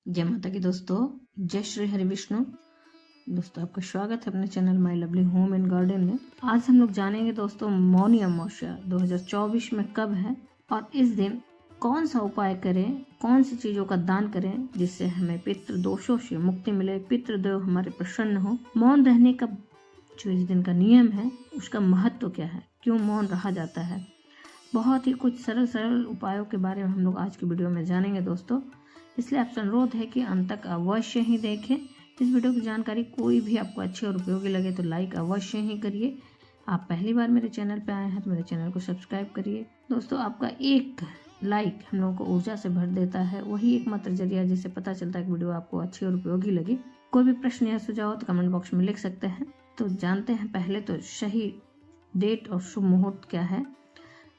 जय माता की दोस्तों, जय श्री हरि विष्णु। दोस्तों आपका स्वागत है अपने channel my lovely home and garden में। आज हम लोग जानेंगे दोस्तों मौनी अमावस्या 2024 में कब है और इस दिन कौन सा उपाय करें, कौन सी चीजों का दान करें जिससे हमें पितृ दोषों से मुक्ति मिले, पितृदेव हमारे प्रसन्न हो। मौन रहने का जो इस दिन का नियम है उसका महत्व क्या है, क्यों मौन रहा जाता है, बहुत ही कुछ सरल सरल उपायों के बारे में हम लोग आज की वीडियो में जानेंगे दोस्तों। इसलिए आपसे अनुरोध है कि अंत तक अवश्य ही देखें। इस वीडियो की जानकारी कोई भी आपको अच्छी और उपयोगी लगे तो लाइक अवश्य ही करिए। आप पहली बार मेरे चैनल पे आए हैं तो मेरे चैनल को सब्सक्राइब करिए। दोस्तों आपका एक लाइक हम लोगों को ऊर्जा से भर देता है, वही एकमात्र जरिया जिससे पता चलता है कि वीडियो आपको अच्छी और उपयोगी लगी। कोई भी प्रश्न या सुझाव हो तो कमेंट बॉक्स में लिख सकते हैं। तो जानते हैं पहले तो सही डेट और शुभ मुहूर्त क्या है।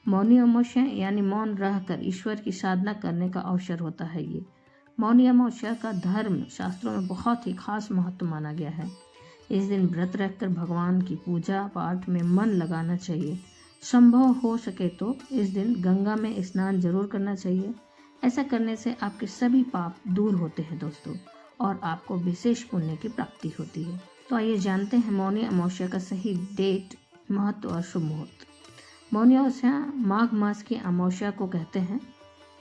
मौनी अमावस्या यानी मौन रहकर ईश्वर की साधना करने का अवसर होता है। ये मौनी अमावस्या का धर्म शास्त्रों में बहुत ही खास महत्व माना गया है। इस दिन व्रत रखकर भगवान की पूजा पाठ में मन लगाना चाहिए। संभव हो सके तो इस दिन गंगा में स्नान जरूर करना चाहिए। ऐसा करने से आपके सभी पाप दूर होते हैं दोस्तों, और आपको विशेष पुण्य की प्राप्ति होती है। तो आइए जानते हैं मौनी अमावस्या का सही डेट, महत्व और शुभ मुहूर्त। मौनी अमावस्या माघ मास की अमावस्या को कहते हैं।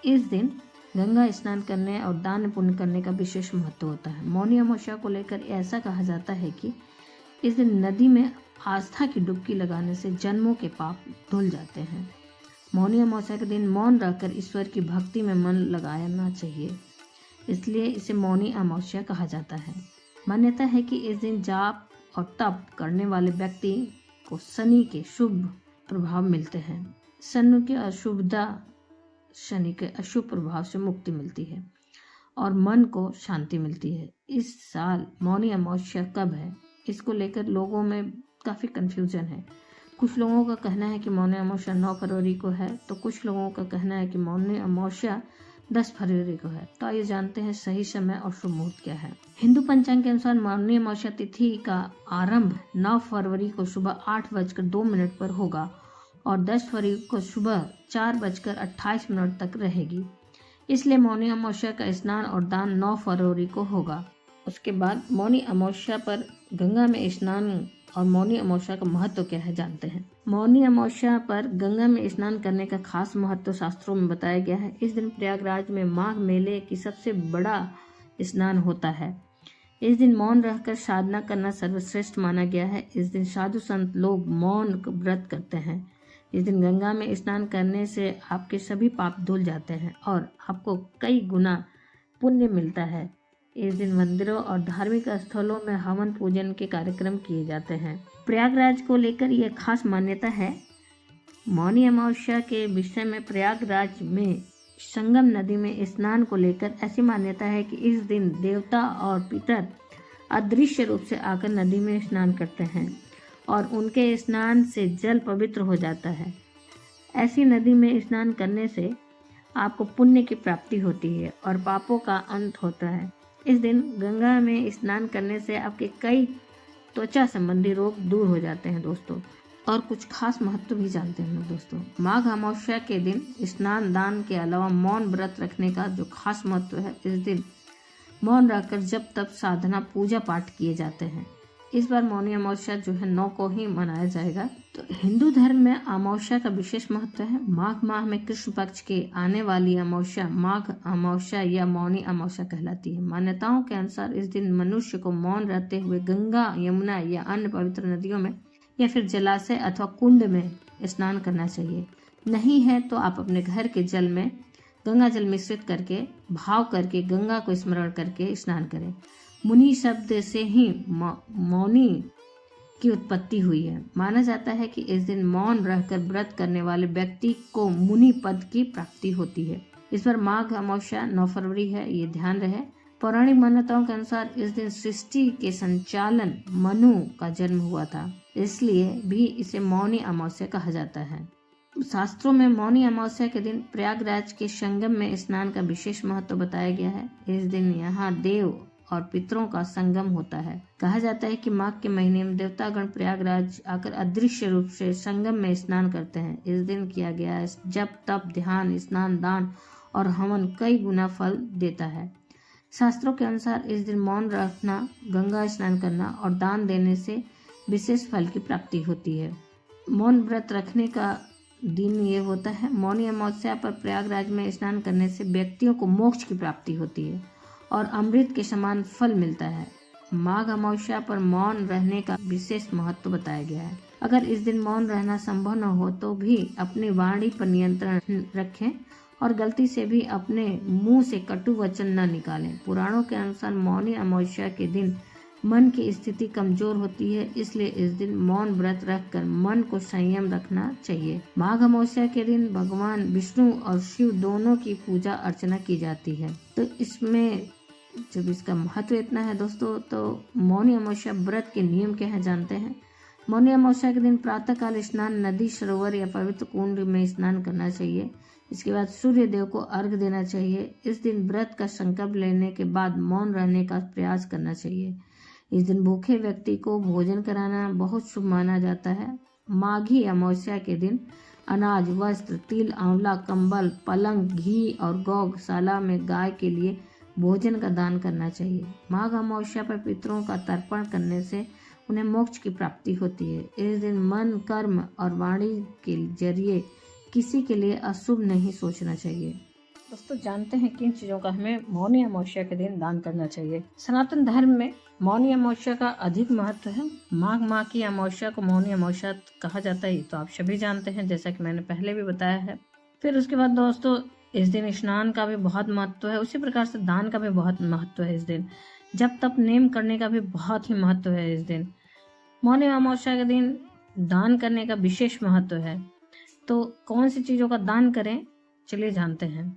इस दिन गंगा स्नान करने और दान पुण्य करने का विशेष महत्व होता है। मौनी अमावस्या को लेकर ऐसा कहा जाता है कि इस दिन नदी में आस्था की डुबकी लगाने से जन्मों के पाप धुल जाते हैं। मौनी अमावस्या के दिन मौन रहकर ईश्वर की भक्ति में मन लगाना चाहिए, इसलिए इसे मौनी अमावस्या कहा जाता है। मान्यता है कि इस दिन जाप और तप करने वाले व्यक्ति को शनि के शुभ प्रभाव मिलते हैं। शनि के अशुभ प्रभाव से मुक्ति मिलती है और मन को शांति मिलती है। इस साल मौनी अमावस्या कब है, इसको लेकर लोगों में काफ़ी कंफ्यूजन है। कुछ लोगों का कहना है कि मौनी अमावस्या 9 फरवरी को है, तो कुछ लोगों का कहना है कि मौनी अमावस्या 10 फरवरी को है। तो आइए जानते हैं सही समय और शुभ मुहूर्त क्या है। हिंदू पंचांग के अनुसार मौनी अमावस्या तिथि का आरंभ 9 फरवरी को सुबह 8:02 पर होगा और 10 फरवरी को सुबह 4:28 तक रहेगी। इसलिए मौनी अमावस्या का स्नान और दान 9 फरवरी को होगा। उसके बाद मौनी अमावस्या पर गंगा में स्नान और मौनी अमावस्या का महत्व क्या है जानते हैं। मौनी अमावस्या पर गंगा में स्नान करने का खास महत्व शास्त्रों में बताया गया है। इस दिन प्रयागराज में माघ मेले की सबसे बड़ा स्नान होता है। इस दिन मौन रहकर साधना करना सर्वश्रेष्ठ माना गया है। इस दिन साधु संत लोग मौन व्रत करते हैं। इस दिन गंगा में स्नान करने से आपके सभी पाप धुल जाते हैं और आपको कई गुना पुण्य मिलता है। इस दिन मंदिरों और धार्मिक स्थलों में हवन पूजन के कार्यक्रम किए जाते हैं। प्रयागराज को लेकर यह खास मान्यता है। मौनी अमावस्या के विषय में प्रयागराज में संगम नदी में स्नान को लेकर ऐसी मान्यता है कि इस दिन देवता और पितर अदृश्य रूप से आकर नदी में स्नान करते हैं और उनके स्नान से जल पवित्र हो जाता है। ऐसी नदी में स्नान करने से आपको पुण्य की प्राप्ति होती है और पापों का अंत होता है। इस दिन गंगा में स्नान करने से आपके कई त्वचा संबंधी रोग दूर हो जाते हैं दोस्तों। और कुछ खास महत्व भी जानते हैं हम दोस्तों। माघ अमावस्या के दिन स्नान दान के अलावा मौन व्रत रखने का जो खास महत्व है, इस दिन मौन रहकर जब तब साधना पूजा पाठ किए जाते हैं। इस बार मौनी अमावस्या जो है 9 को ही मनाया जाएगा। तो हिंदू धर्म में अमावस्या का विशेष महत्व है। माघ माह में कृष्ण पक्ष के आने वाली अमावस्या माघ अमावस्या या मौनी अमावस्या कहलाती है। मान्यताओं के अनुसार इस दिन मनुष्य को मौन रहते हुए गंगा, यमुना या अन्य पवित्र नदियों में या फिर जलाशय अथवा कुंड में स्नान करना चाहिए। नहीं है तो आप अपने घर के जल में गंगा जल मिश्रित करके भाव करके गंगा को स्मरण करके स्नान करें। मुनि शब्द से ही मौनी की उत्पत्ति हुई है। माना जाता है कि इस दिन मौन रहकर व्रत करने वाले व्यक्ति को मुनि पद की प्राप्ति होती है। इस बार माघ अमावस्या 9 फरवरी है, ये ध्यान रहे। पौराणिक मान्यताओं के अनुसार इस दिन सृष्टि के संचालन मनु का जन्म हुआ था, इसलिए भी इसे मौनी अमावस्या कहा जाता है। शास्त्रों में मौनी अमावस्या के दिन प्रयागराज के संगम में स्नान का विशेष महत्व बताया गया है। इस दिन यहाँ देव और पितरों का संगम होता है। कहा जाता है कि माघ के महीने में देवतागण प्रयागराज आकर अदृश्य रूप से संगम में स्नान करते हैं। इस दिन किया गया जप तप ध्यान स्नान दान और हवन कई गुना फल देता है। शास्त्रों के अनुसार इस दिन मौन रखना, गंगा स्नान करना और दान देने से विशेष फल की प्राप्ति होती है। मौन व्रत रखने का दिन ये होता है। मौनी अमावस्या पर प्रयागराज में स्नान करने से व्यक्तियों को मोक्ष की प्राप्ति होती है और अमृत के समान फल मिलता है। माघ अमावस्या पर मौन रहने का विशेष महत्व बताया गया है। अगर इस दिन मौन रहना संभव न हो तो भी अपनी वाणी पर नियंत्रण रखें और गलती से भी अपने मुंह से कटु वचन न निकालें। पुराणों के अनुसार मौनी अमावस्या के दिन मन की स्थिति कमजोर होती है, इसलिए इस दिन मौन व्रत रखकर मन को संयम रखना चाहिए। माघ अमावस्या के दिन भगवान विष्णु और शिव दोनों की पूजा अर्चना की जाती है। तो इसमें जब इसका महत्व इतना है दोस्तों, तो मौनी अमावस्या व्रत के नियम क्या है जानते हैं। मौनी अमावस्या के दिन प्रातःकाल स्नान नदी, सरोवर या पवित्र कुंड में स्नान करना चाहिए। इसके बाद सूर्य देव को अर्घ्य देना चाहिए। इस दिन व्रत का संकल्प लेने के बाद मौन रहने का प्रयास करना चाहिए। इस दिन भूखे व्यक्ति को भोजन कराना बहुत शुभ माना जाता है। माघी अमावस्या के दिन अनाज, वस्त्र, तिल, आंवला, कंबल, पलंग, घी और गौशाला में गाय के लिए भोजन का दान करना चाहिए। माघ अमावस्या पर पितरों का तर्पण करने से उन्हें मोक्ष की प्राप्ति होती है। इस दिन मन, कर्म और वाणी के जरिए किसी के लिए अशुभ नहीं सोचना चाहिए। दोस्तों, जानते हैं किन चीज़ों का हमें मौनी अमावस्या के दिन दान करना चाहिए। सनातन धर्म में मौनी अमावस्या का अधिक महत्व है। माघ माह की अमावस्या को मौनी अमावस्या कहा जाता है, तो आप सभी जानते हैं, जैसा कि मैंने पहले भी बताया है। फिर उसके बाद दोस्तों, इस दिन स्नान का भी बहुत महत्व है। उसी प्रकार से दान का भी बहुत महत्व है। इस दिन जप तप नेम करने का भी बहुत ही महत्व है। इस दिन मौनी अमावस्या के दिन दान करने का विशेष महत्व है। तो कौन सी चीज़ों का दान करें, चलिए जानते हैं।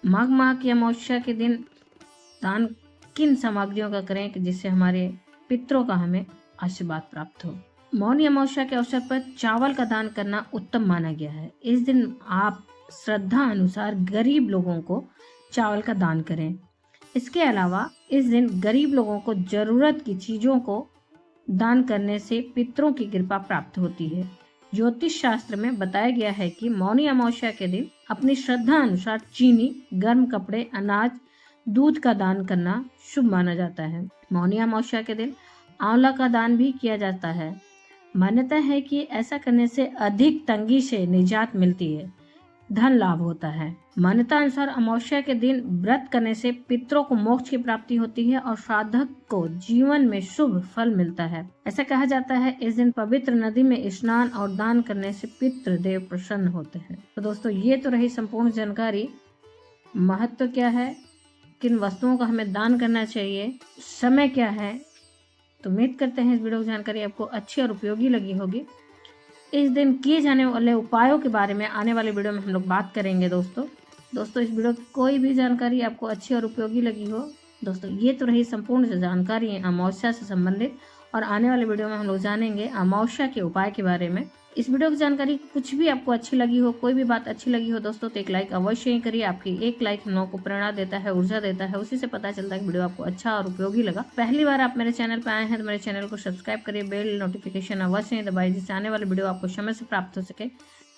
माघ माह की अमावस्या के दिन दान किन सामग्रियों का करें कि जिससे हमारे पितरों का हमें आशीर्वाद प्राप्त हो। मौनी अमावस्या के अवसर पर चावल का दान करना उत्तम माना गया है। इस दिन आप श्रद्धा अनुसार गरीब लोगों को चावल का दान करें। इसके अलावा इस दिन गरीब लोगों को जरूरत की चीजों को दान करने से पितरों की कृपा प्राप्त होती है। ज्योतिष शास्त्र में बताया गया है कि मौनी अमावस्या के दिन अपनी श्रद्धा अनुसार चीनी, गर्म कपड़े, अनाज, दूध का दान करना शुभ माना जाता है। मौनी अमावस्या के दिन आंवला का दान भी किया जाता है। मान्यता है कि ऐसा करने से अधिक तंगी से निजात मिलती है, धन लाभ होता है। मान्यता अनुसार अमावस्या के दिन व्रत करने से पितरों को मोक्ष की प्राप्ति होती है और साधक को जीवन में शुभ फल मिलता है। ऐसा कहा जाता है इस दिन पवित्र नदी में स्नान और दान करने से पितृ देव प्रसन्न होते हैं। तो दोस्तों, ये तो रही संपूर्ण जानकारी। महत्व क्या है, किन वस्तुओं का हमें दान करना चाहिए, समय क्या है। तो उम्मीद करते हैं इस वीडियो की जानकारी आपको अच्छी और उपयोगी लगी होगी। इस दिन किए जाने वाले उपायों के बारे में आने वाले वीडियो में हम लोग बात करेंगे। दोस्तों, इस वीडियो की कोई भी जानकारी आपको अच्छी और उपयोगी लगी हो, दोस्तों ये तो रही संपूर्ण जानकारी अमावस्या से संबंधित, और आने वाले वीडियो में हम लोग जानेंगे अमावस्या के उपाय के बारे में। इस वीडियो की जानकारी कुछ भी आपको अच्छी लगी हो, कोई भी बात अच्छी लगी हो दोस्तों, तो एक लाइक अवश्य ही करिए। आपकी एक लाइक हम लोगों को प्रेरणा देता है, ऊर्जा देता है। उसी से पता चलता है कि वीडियो आपको अच्छा और उपयोगी लगा। पहली बार आप मेरे चैनल पर आए हैं तो मेरे चैनल को सब्सक्राइब करिए, बेल नोटिफिकेशन अवश्य ही दबाइए, जिससे आने वाले वीडियो आपको समय से प्राप्त हो सके।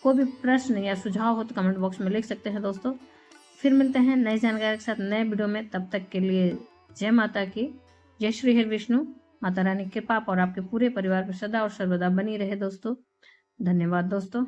कोई भी प्रश्न या सुझाव हो तो कमेंट बॉक्स में लिख सकते हैं। दोस्तों, फिर मिलते हैं नई जानकारी के साथ नए वीडियो में। तब तक के लिए जय माता की, जय श्री हरि विष्णु। माता रानी की कृपा और आपके पूरे परिवार पर सदा और सर्वदा बनी रहे दोस्तों। धन्यवाद दोस्तों।